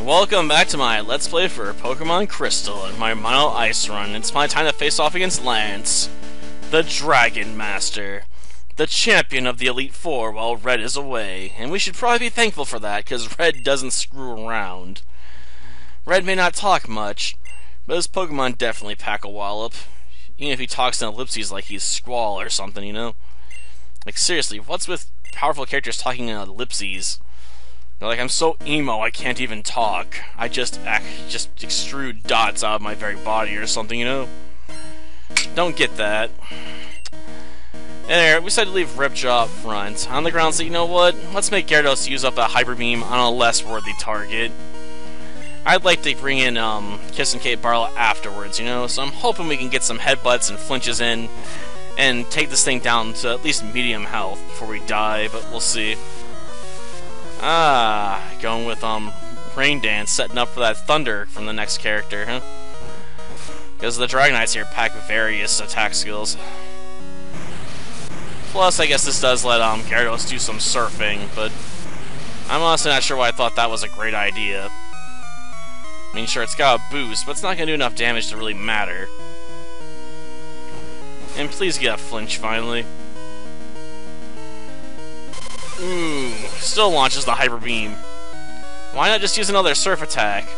welcome back to my Let's Play for Pokemon Crystal and my Mono Ice Run. It's my time to face off against Lance, the Dragon Master, the champion of the Elite Four while Red is away. And we should probably be thankful for that, because Red doesn't screw around. Red may not talk much, but his Pokemon definitely pack a wallop. Even if he talks in ellipses like he's Squall or something, you know? Like, seriously, what's with powerful characters talking in ellipses? They're like, I'm so emo I can't even talk. I just extrude dots out of my very body or something, you know? Don't get that. And there, we decided to leave Ripjaw up front. On the ground, so you know what? Let's make Gyarados use up a Hyper Beam on a less worthy target. I'd like to bring in Kiss and Kate Barlow afterwards, you know? So I'm hoping we can get some headbutts and flinches in and take this thing down to at least medium health before we die, but we'll see. Going with Rain Dance, setting up for that Thunder from the next character, huh? Because the Dragonites here pack various attack skills. Plus, I guess this does let Gyarados do some surfing, but I'm honestly not sure why I thought that was a great idea. I mean, sure, it's got a boost, but it's not going to do enough damage to really matter. And please get a flinch, finally. Ooh, still launches the Hyper Beam. Why not just use another Surf attack?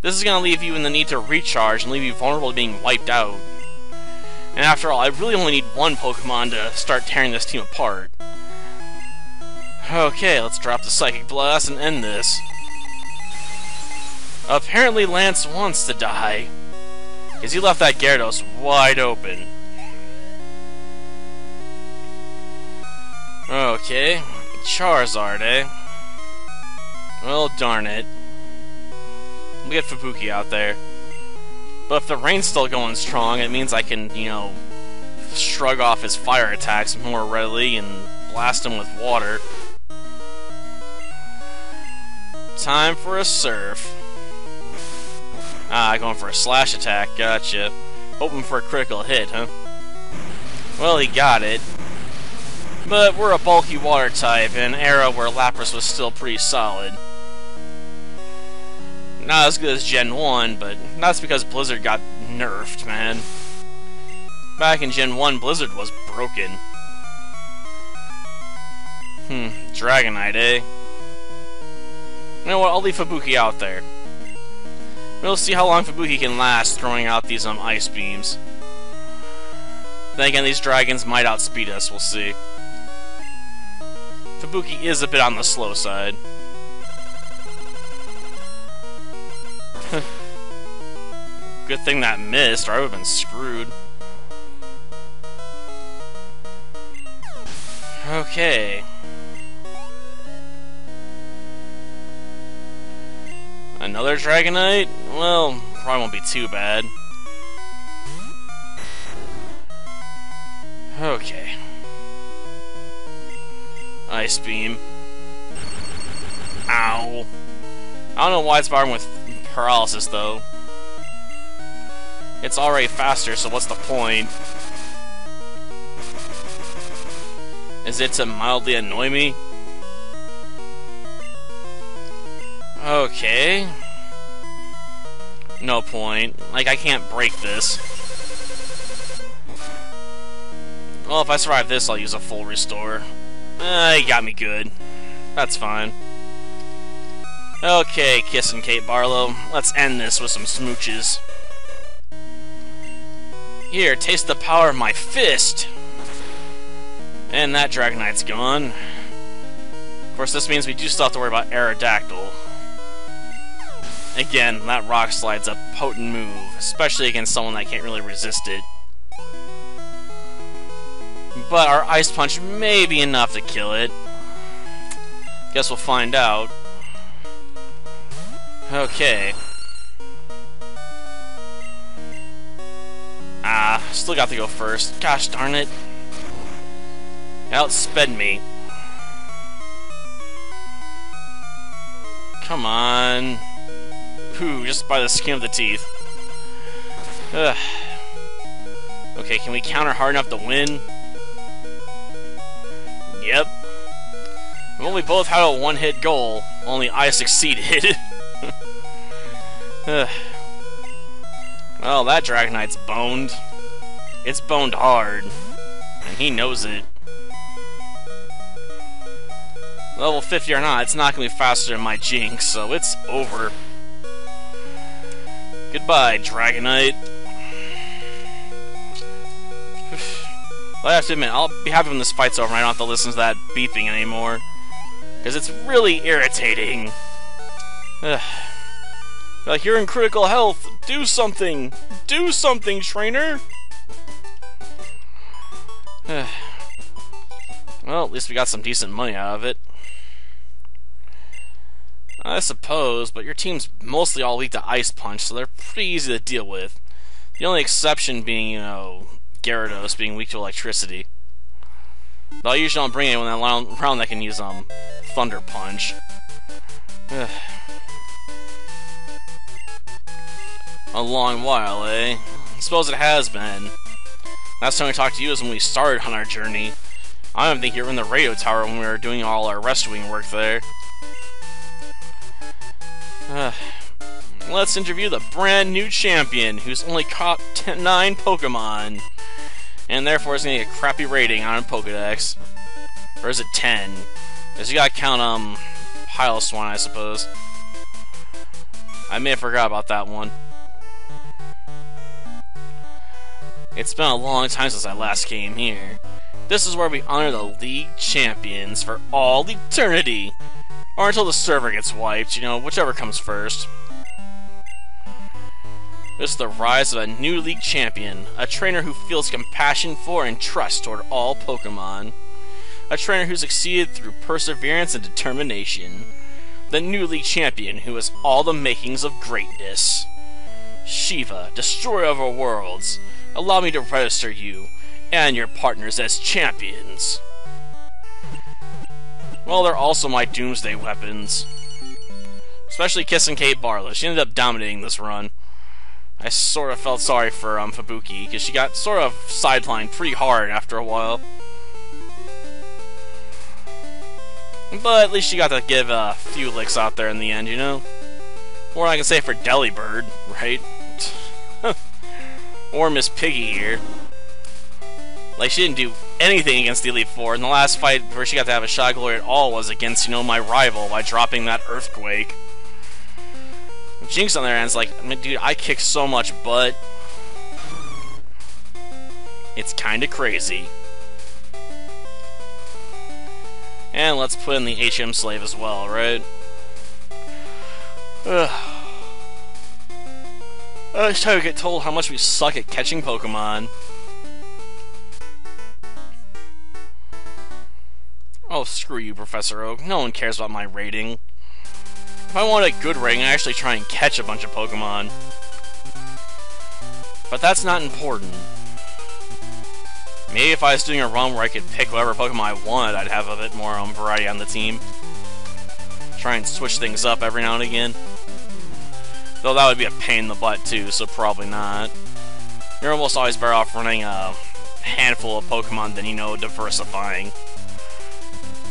This is going to leave you in the need to recharge and leave you vulnerable to being wiped out. And after all, I really only need one Pokemon to start tearing this team apart. Okay, let's drop the Psychic Blast and end this. Apparently Lance wants to die, because he left that Gyarados wide open. Okay. Charizard, eh? Well, darn it. We get Fubuki out there. But if the rain's still going strong, it means I can, you know, shrug off his fire attacks more readily and blast him with water. Time for a Surf. Going for a Slash attack, gotcha. Hoping for a critical hit, huh? Well, he got it. But we're a bulky water type in an era where Lapras was still pretty solid. Not as good as Gen 1, but that's because Blizzard got nerfed, man. Back in Gen 1, Blizzard was broken. Dragonite, eh? You know what, I'll leave Fubuki out there. We'll see how long Fubuki can last throwing out these Ice Beams. Then again, these dragons might outspeed us, we'll see. Fubuki is a bit on the slow side. Good thing that missed, or I would have been screwed. Okay. Another Dragonite? Well, probably won't be too bad. Okay. Ice Beam. Ow. I don't know why it's bothering with paralysis, though. It's already faster, so what's the point? Is it to mildly annoy me? Okay. No point. Like, I can't break this. Well, if I survive this, I'll use a full restore. He got me good. That's fine. Okay, Kiss and Kate Barlow. Let's end this with some smooches. Here, taste the power of my fist! And that Dragonite's gone. Of course, this means we do still have to worry about Aerodactyl. Again, that Rock Slide's a potent move, especially against someone that can't really resist it. But our Ice Punch may be enough to kill it. Guess we'll find out. Okay. Still got to go first. Gosh darn it. Outsped me. Come on. Ooh, just by the skin of the teeth. Ugh. Okay, can we counter hard enough to win? Yep. Well, we both had a one-hit goal, only I succeeded. Well, that Dragonite's boned. It's boned hard. And he knows it. Level 50 or not, it's not going to be faster than my Jinx, so it's over. Goodbye, Dragonite. Well, I have to admit, I'll be happy when this fight's over and I don't have to listen to that beeping anymore. Because it's really irritating. Like, you're in critical health. Do something. Do something, trainer. Well, at least we got some decent money out of it. I suppose, but your team's mostly all weak to Ice Punch, so they're pretty easy to deal with. The only exception being, you know, Gyarados being weak to electricity. But I usually don't bring anyone around that can use, Thunder Punch. A long while, eh? I suppose it has been. Last time I talked to you was when we started on our journey. I don't think you were in the radio tower when we were doing all our rescuing work there. Let's interview the brand new champion who's only caught 9 Pokemon. And therefore is going to get a crappy rating on Pokedex. Or is it 10? Because you gotta count, Piloswine, I suppose. I may have forgot about that one. It's been a long time since I last came here. This is where we honor the League Champions for all eternity. Or until the server gets wiped, you know, whichever comes first. This is the rise of a new League Champion, a trainer who feels compassion for and trust toward all Pokemon. A trainer who succeeded through perseverance and determination. The new League Champion who has all the makings of greatness. Shiva, destroyer of our worlds, allow me to register you and your partners as champions. Well, they're also my doomsday weapons. Especially Kissing Kate Barlow. She ended up dominating this run. I sort of felt sorry for Fubuki, because she got sort of sidelined pretty hard after a while. But at least she got to give a few licks out there in the end, you know? More I can say for Delibird, right? Or Miss Piggy here. Like, she didn't do anything against the Elite Four. And the last fight where she got to have a shot of glory at all was against, you know, my rival by dropping that Earthquake. Jinx on their end's like, I mean, dude, I kick so much butt. It's kinda crazy. And let's put in the HM Slave as well, right? Each time we get told how much we suck at catching Pokemon. Oh, screw you, Professor Oak. No one cares about my rating. If I want a good rating, I actually try and catch a bunch of Pokemon. But that's not important. Maybe if I was doing a run where I could pick whatever Pokemon I wanted, I'd have a bit more variety on the team. Try and switch things up every now and again. Though that would be a pain in the butt too, so probably not. You're almost always better off running a handful of Pokemon than, you know, diversifying.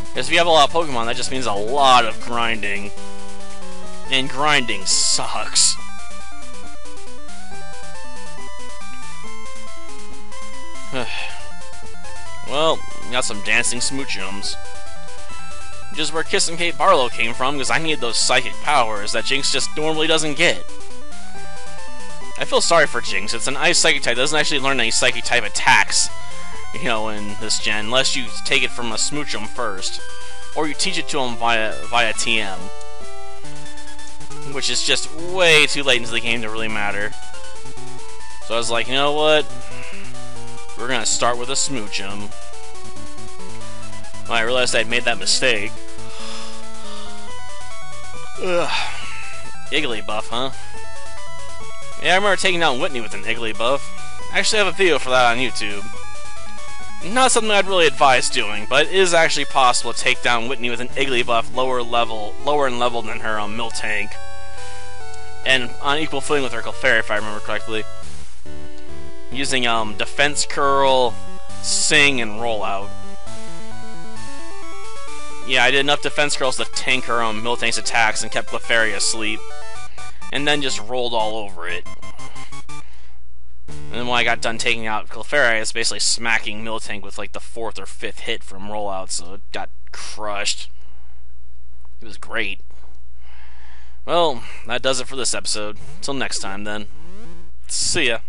Because if you have a lot of Pokemon, that just means a lot of grinding. And grinding sucks. Well, we got some dancing Smoochums. Which is where Kissing Kate Barlow came from, because I need those psychic powers that Jinx just normally doesn't get. I feel sorry for Jinx. It's an ice psychic type. It doesn't actually learn any psychic type attacks, you know, in this gen, unless you take it from a Smoochum first. Or you teach it to him via TM. Which is just way too late into the game to really matter. So I was like, you know what? We're gonna start with a Smoochum. When I realized I'd made that mistake. Ugh. Igglybuff, huh? Yeah, I remember taking down Whitney with an Igglybuff. I actually have a video for that on YouTube. Not something I'd really advise doing, but it is actually possible to take down Whitney with an Igglybuff lower in level than her Miltank. And on equal footing with her Clefairy, if I remember correctly. Using Defense Curl, Sing, and Rollout. Yeah, I did enough Defense Curls to tank her Miltank's attacks and kept Clefairy asleep. and then just rolled all over it. And then when I got done taking out Clefairy, I was basically smacking Miltank with like the 4th or 5th hit from rollout, so it got crushed. It was great. Well, that does it for this episode. Till next time, then. See ya.